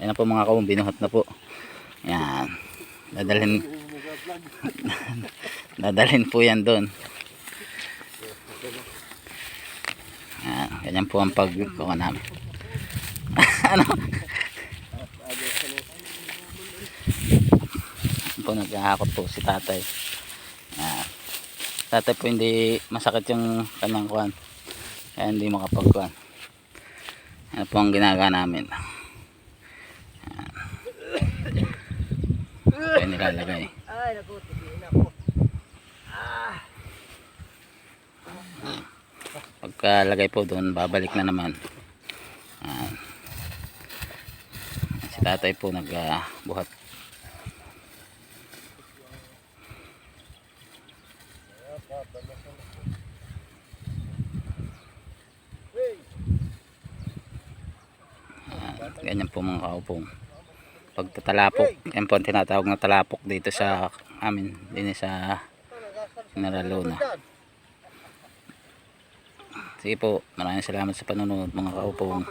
Ayan na po mga kaupong, binuhat na po. Yan. Dadalhin po yan doon. Yan. Ganyan po ang pagkuha namin. Ano? Po naghahakot po si tatay. Yan. Tatay po hindi masakit yung kanyang kuhan. Kaya hindi makapagkuhan. Yan po ang ginagawa namin. Yan nilalagay. Ay, naku, tigiin ako. Pagkalagay po doon, babalik na naman. Si tatay po nagbuhat. Ganyan po mga kaupong. Pagtatalapok, yan po ang tinatawag na talapok dito sa amin, din sa General Luna. Sige po, maraming salamat sa panonood mga kaupong.